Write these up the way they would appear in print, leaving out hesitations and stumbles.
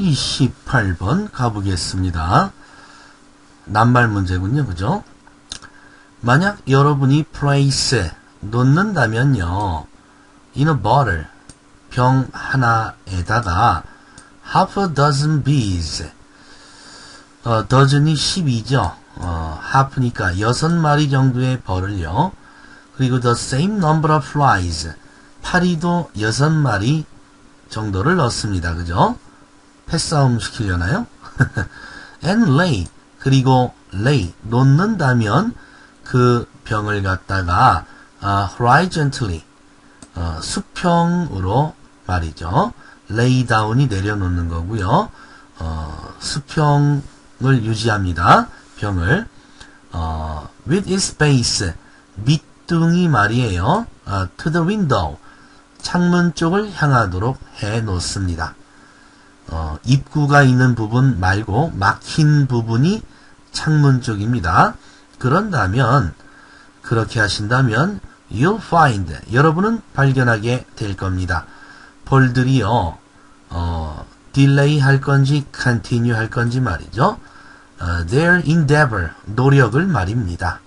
28번 가보겠습니다. 낱말 문제군요. 그죠? 만약 여러분이 place 놓는다면요. in a bottle 병 하나에다가 half a dozen bees dozen이 10이죠. half니까 6마리 정도의 벌을요. 그리고 the same number of flies 파리도 6마리 정도를 넣습니다. 그죠? 패싸움 시키려나요? and lay 그리고 lay 놓는다면 그 병을 갖다가 horizontally 수평으로 말이죠. lay down이 내려놓는 거고요. 수평을 유지합니다. 병을 with its base 밑둥이 말이에요. to the window 창문 쪽을 향하도록 해 놓습니다. 입구가 있는 부분 말고 막힌 부분이 창문 쪽입니다. 그런다면 그렇게 하신다면 you'll find 여러분은 발견하게 될 겁니다. 벌들이요 delay 할 건지 continue 할 건지 말이죠. their endeavor 노력을 말입니다.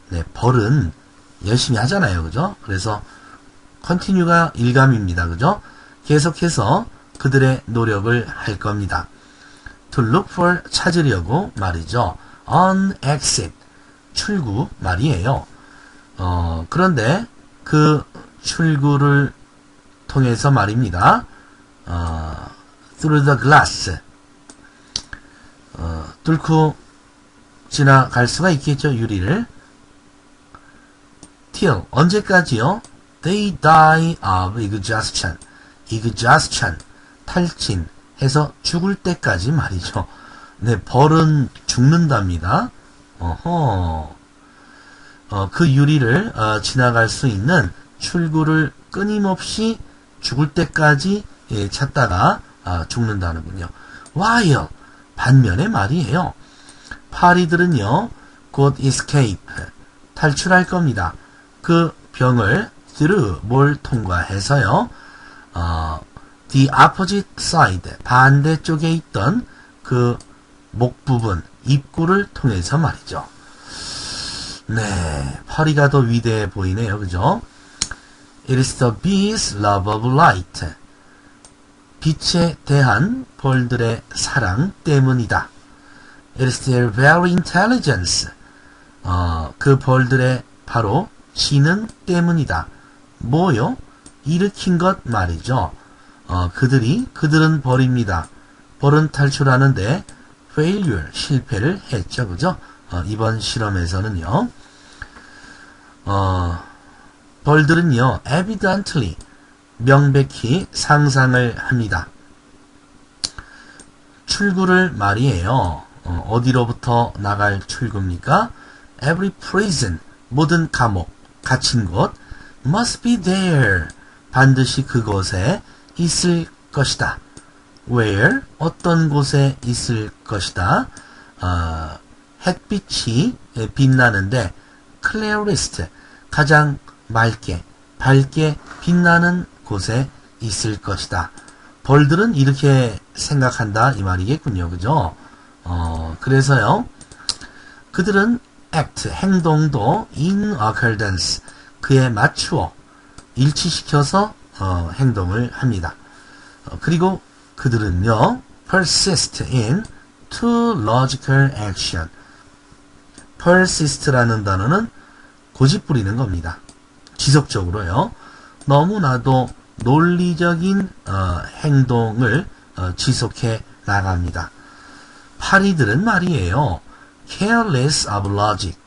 네, 벌은 열심히 하잖아요. 그죠? 그래서 continue가 일감입니다. 그죠? 계속해서 그들의 노력을 할 겁니다. to look for 찾으려고 말이죠. on exit 출구 말이에요. 그런데 그 출구를 통해서 말입니다. through the glass 뚫고 지나갈 수가 있겠죠. 유리를 till 언제까지요? they die of exhaustion exhaustion 탈진 해서 죽을 때까지 말이죠. 네, 벌은 죽는답니다. 그 유리를 지나갈 수 있는 출구를 끊임없이 죽을 때까지 찾다가 죽는다는군요. while 반면에 말이에요. 파리들은요 곧 escape 탈출할 겁니다. 그 병을 through 뭘 통과해서요. the opposite side 반대쪽에 있던 그 목 부분 입구를 통해서 말이죠. 네, 파리가 더 위대해 보이네요. 그죠? It is the bees' love of light. 빛에 대한 벌들의 사랑 때문이다. It is their very intelligence. 그 벌들의 바로 지능 때문이다. 뭐요? 일으킨 것 말이죠. 그들은 벌입니다. 벌은 탈출하는데 failure, 실패를 했죠. 그죠? 이번 실험에서는요. 벌들은요, evidently, 명백히 상상을 합니다. 출구를 말이에요. 어디로부터 나갈 출구입니까? Every prison, 모든 감옥, 갇힌 곳, must be there, 반드시 그곳에 있을 것이다. Where, 어떤 곳에 있을 것이다. 햇빛이 빛나는데 clearest, 가장 맑게, 밝게 빛나는 곳에 있을 것이다. 벌들은 이렇게 생각한다 이 말이겠군요. 그죠? 그래서요. 그들은 act, 행동도 in accordance, 그에 맞추어 일치시켜서 행동을 합니다. 그리고 그들은요. persist in to logical action. persist라는 단어는 고집부리는 겁니다. 지속적으로요. 너무나도 논리적인 행동을 지속해 나갑니다. 파리들은 말이에요. careless of logic.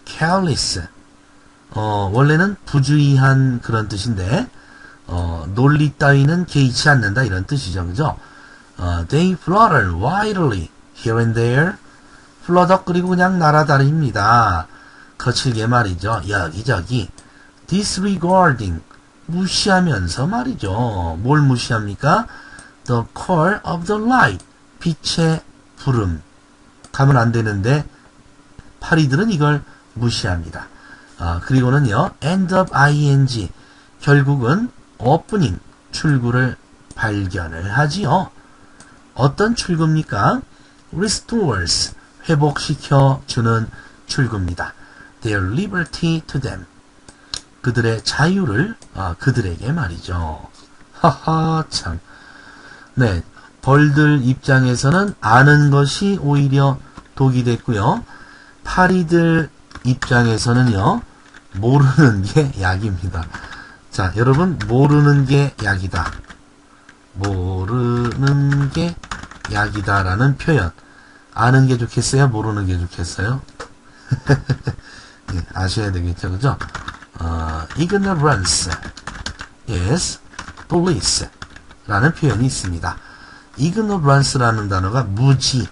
careless. 원래는 부주의한 그런 뜻인데 논리 따위는 개의치 않는다 이런 뜻이죠. 그죠? They flutter wildly here and there. 플러덕거리고 그냥 날아다닙니다. 거칠게 말이죠. 여기저기. disregarding 무시하면서 말이죠. 뭘 무시합니까? the call of the light 빛의 부름. 가면 안 되는데 파리들은 이걸 무시합니다. 그리고는요. end of ing 결국은 opening 출구를 발견을 하지요. 어떤 출구입니까? restores, 회복시켜주는 출구입니다. their liberty to them. 그들의 자유를 그들에게 말이죠. 하하 참. 네, 벌들 입장에서는 아는 것이 오히려 독이 됐고요. 파리들 입장에서는요, 모르는 게 약입니다. 자, 여러분, 모르는 게 약이다. 모르는 게 약이다 라는 표현. 아는 게 좋겠어요? 모르는 게 좋겠어요? 네, 아셔야 되겠죠, 그죠? ignorance is bliss 라는 표현이 있습니다. ignorance라는 단어가 무지,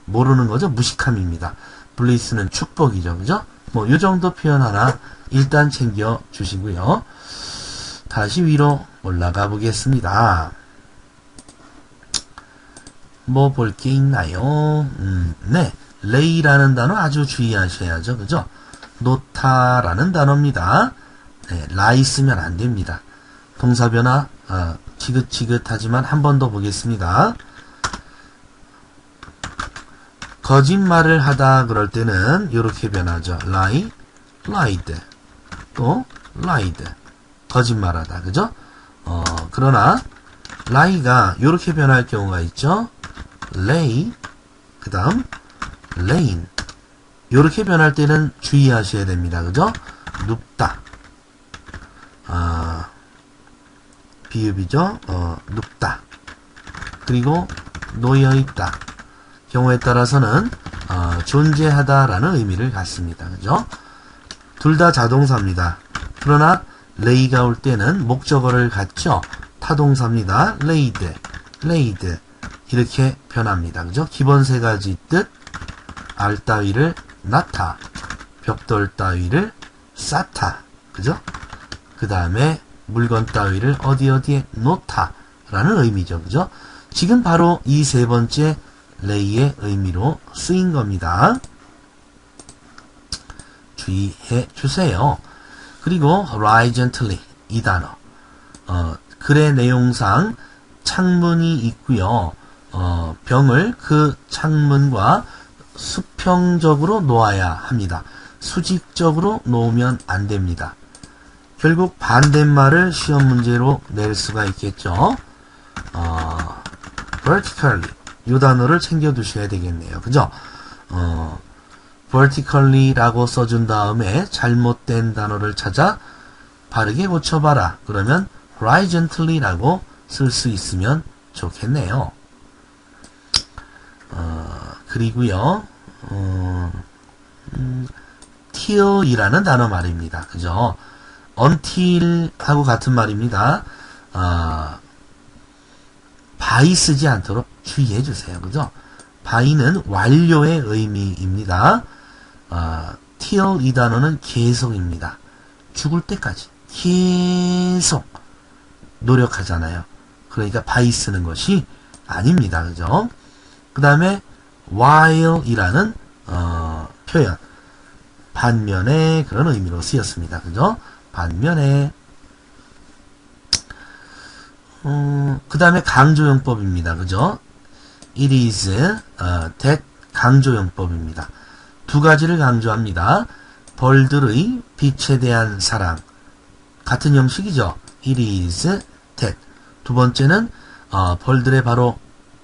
모르는 거죠. 무식함입니다. bliss는 축복이죠. 그죠? 뭐, 요 정도 표현 하나 일단 챙겨 주시고요. 다시 위로 올라가 보겠습니다. 뭐 볼 게 있나요? 네. lay라는 단어 아주 주의하셔야죠. 그죠? 놓다라는 단어입니다. 네, lie 쓰면 안 됩니다. 동사 변화, 지긋지긋하지만 한 번 더 보겠습니다. 거짓말을 하다 그럴 때는 이렇게 변하죠. lie, lied, 또 lied. 거짓말하다, 그죠? 그러나 lie가 이렇게 변할 경우가 있죠. lay, 그 다음 laying. 이렇게 변할 때는 주의하셔야 됩니다. 그죠? 눕다. 비읍이죠. 눕다. 그리고 놓여있다. 경우에 따라서는 존재하다라는 의미를 갖습니다. 그죠? 둘 다 자동사입니다. 그러나 lay가 올 때는 목적어를 갖죠. 타동사입니다. laid, laid 이렇게 변합니다. 그죠? 기본 세 가지 뜻, 알 따위를 낳다, 벽돌 따위를 쌓다, 그죠? 그 다음에 물건 따위를 어디에 놓다 라는 의미죠. 그죠? 지금 바로 이 세 번째 lay의 의미로 쓰인 겁니다. 주의해 주세요. 그리고 lie gently 이 단어, 글의 내용상 창문이 있고요. 병을 그 창문과 수평적으로 놓아야 합니다. 수직적으로 놓으면 안 됩니다. 결국 반대말을 시험 문제로 낼 수가 있겠죠. vertically 이 단어를 챙겨 두셔야 되겠네요. 그죠? vertically라고 써준 다음에 잘못된 단어를 찾아 바르게 고쳐봐라. 그러면 horizontally라고 쓸 수 있으면 좋겠네요. 그리고요, till이라는 단어 말입니다. 그죠? until하고 같은 말입니다. by 쓰지 않도록 주의해 주세요. 그죠? by는 완료의 의미입니다. till 이 단어는 계속입니다. 죽을 때까지 계속 노력하잖아요. 그러니까 by 쓰는 것이 아닙니다. 그죠? 그 다음에 while 이라는 표현, 반면에 그런 의미로 쓰였습니다. 그죠? 반면에. 그 다음에 강조용법입니다. 그죠? it is that 강조용법입니다. 두 가지를 강조합니다. 벌들의 빛에 대한 사랑, 같은 형식이죠. it is that. 두 번째는 벌들의 바로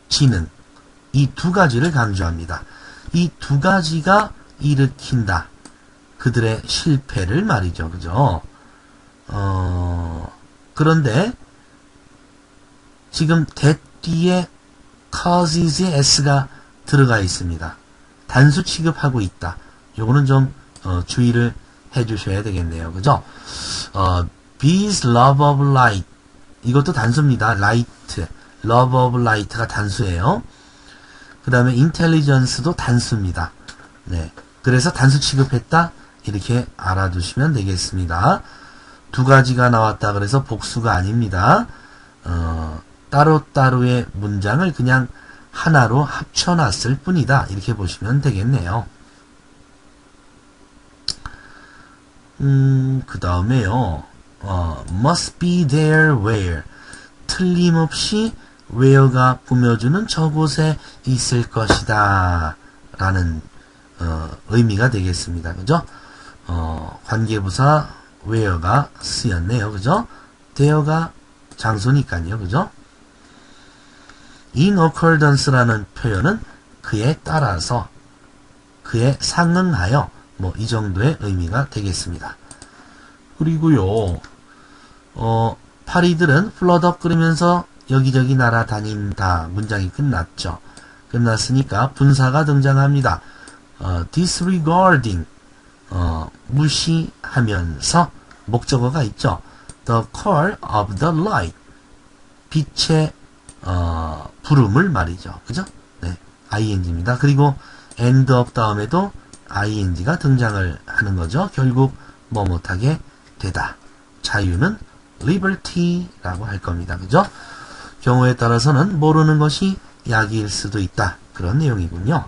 지능, 이 두 가지를 강조합니다. 이 두 가지가 일으킨다. 그들의 실패를 말이죠. 그죠? 그런데 지금 that 뒤에 causes의 s가 들어가 있습니다. 단수 취급하고 있다. 요거는 좀 주의를 해 주셔야 되겠네요. 그죠? bees love of light. 이것도 단수입니다. light, love of light가 단수예요. 그 다음에 intelligence도 단수입니다. 네. 그래서 단수 취급했다. 이렇게 알아두시면 되겠습니다. 두 가지가 나왔다 그래서 복수가 아닙니다. 따로따로의 문장을 그냥 하나로 합쳐놨을 뿐이다. 이렇게 보시면 되겠네요. 그 다음에요. must be there where. 틀림없이 where가 꾸며주는 저곳에 있을 것이다 라는 의미가 되겠습니다. 그죠? 관계부사 where가 쓰였네요. 그죠? there가 장소니까요. 그죠? in accordance라는 표현은 그에 따라서, 그에 상응하여, 뭐 이 정도의 의미가 되겠습니다. 그리고요, 파리들은 플러덕거리면서 여기저기 날아다닌다. 문장이 끝났죠. 끝났으니까 분사가 등장합니다. disregarding, 무시하면서 목적어가 있죠. The call of the light, 빛의 부름을 말이죠. 그죠? 네, ing입니다. 그리고 end of 다음에도 ing가 등장을 하는 거죠. 결국 뭐 못하게 되다. 자유는 liberty라고 할 겁니다. 그죠? 경우에 따라서는 모르는 것이 약일 수도 있다. 그런 내용이군요.